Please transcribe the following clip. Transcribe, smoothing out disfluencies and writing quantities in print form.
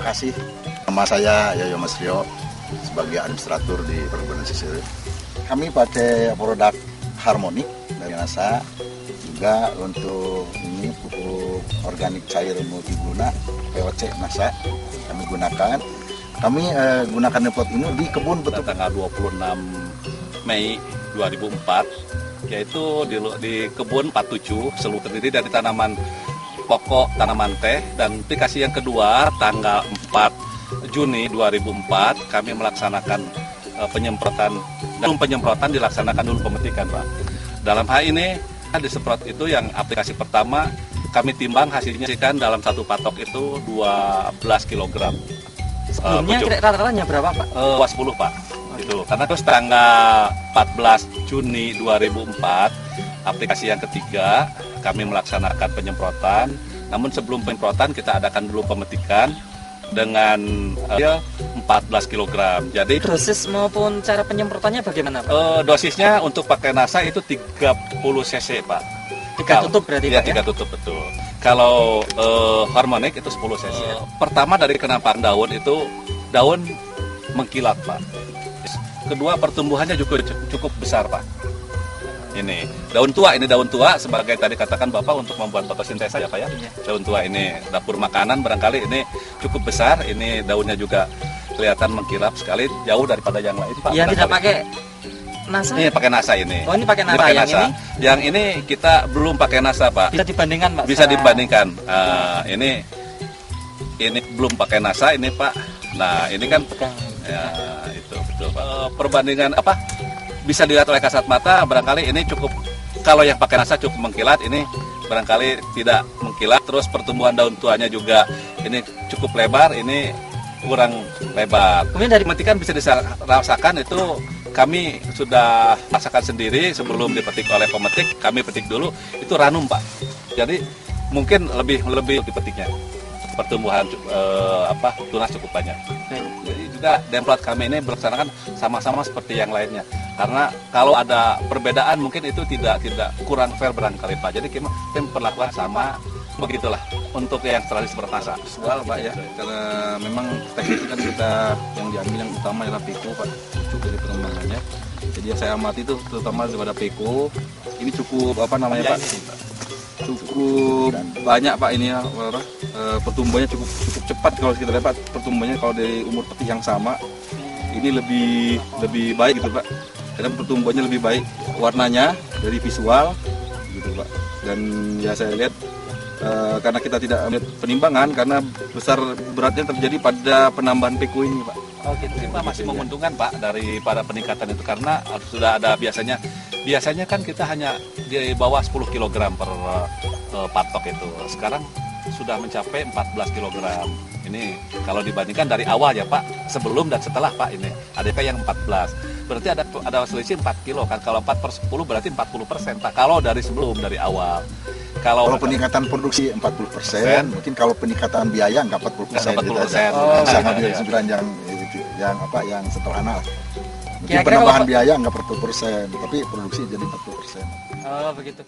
kasih. Nama saya Yoyo Mas Rio sebagai administrator di Perkebunan Sisir. Kami pakai produk Harmonic dari NASA, juga untuk ini pupuk organik cair multiguna POC NASA kami gunakan. Kami gunakan nepot ini di kebun betul. Tanggal 26 Mei 2004, yaitu di kebun 47 seluruh terdiri dari tanaman pokok, tanaman teh. Dan aplikasi yang kedua tanggal 4 Juni 2004 kami melaksanakan penyemprotan. Sebelum penyemprotan dilaksanakan dulu pemetikan, Pak. Dalam hal ini disemprot itu yang aplikasi pertama kami timbang hasilnya kan dalam satu patok itu 12 kg. Sebelumnya rata-ratanya berapa, Pak? 10, Pak. Itu karena terus tanggal 14 Juni 2004 aplikasi yang ketiga kami melaksanakan penyemprotan. Namun sebelum penyemprotan kita adakan dulu pemetikan dengan 14 kg. Jadi dosis maupun cara penyemprotannya bagaimana, Pak? Dosisnya untuk pakai NASA itu 30 cc, Pak. 3 tutup berarti, ya, Pak, ya? 3 tutup, betul. Kalau Harmonic itu 10 cc. Pertama dari kenampakan daun itu daun mengkilat, Pak. Kedua pertumbuhannya juga cukup besar, Pak. Ini daun tua sebagai tadi katakan Bapak untuk membuat fotosintesa ya, Pak ya. Daun tua ini dapur makanan barangkali ini cukup besar. Ini daunnya juga kelihatan mengkilap sekali, jauh daripada yang lain, Pak. Yang tidak pakai NASA? Ini pakai NASA ini. Oh, ini pakai NASA. NASA. Yang ini kita belum pakai NASA, Pak. Bisa dibandingkan, Pak? Bisa dibandingkan. Ini belum pakai NASA ini, Pak. Nah, ini kan ya itu betul, Pak. Perbandingan apa? Bisa dilihat oleh kasat mata, barangkali ini cukup, kalau yang pakai NASA cukup mengkilat, ini barangkali tidak mengkilat. Terus pertumbuhan daun tuanya juga ini cukup lebar, ini kurang lebar. Kemudian dari metikan bisa dirasakan itu kami sudah rasakan sendiri sebelum dipetik oleh pemetik, kami petik dulu, itu ranum, Pak. Jadi mungkin lebih dipetiknya. Pertumbuhan tunas cukup banyak. Jadi juga demplot kami ini berlaksanakan sama-sama seperti yang lainnya. Karena kalau ada perbedaan mungkin itu tidak kurang fair barangkali, Pak. Jadi kita perlakuan sama, begitulah untuk yang tradisi bertasa. Soal, Pak ya, karena memang teknik kan kita yang diambil yang utama adalah peko, Pak, cukup dari pengembangannya. Jadi yang saya amati itu terutama daripada peko ini cukup Pak? Cukup banyak, Pak, ini ya, pertumbuhannya cukup cepat. Kalau kita lihat, Pak, pertumbuhannya kalau dari umur peti yang sama ini lebih baik gitu, Pak. Karena pertumbuhannya lebih baik, warnanya dari visual gitu, Pak. Dan ya saya lihat karena kita tidak ambil penimbangan karena besar beratnya terjadi pada penambahan peko ini, Pak. Oh gitu, Pak, masih menguntungkan, Pak, daripada peningkatan itu karena sudah ada biasanya kan kita hanya di bawah 10 kg per patok itu. Sekarang sudah mencapai 14 kg. Ini kalau dibandingkan dari awal ya, Pak, sebelum dan setelah, Pak, ini ADP yang 14. Berarti ada selisih 4 kilo kan. Kalau 4/10 berarti 40%, Pak. Kalau dari awal. Kalau peningkatan produksi 40%, mungkin kalau peningkatan biaya nggak 40%. 40%. Bisa ngambil kesimpulan yang sederhana. Mungkin penambahan biaya nggak 40%, tapi produksi jadi 40%. Oh, begitu.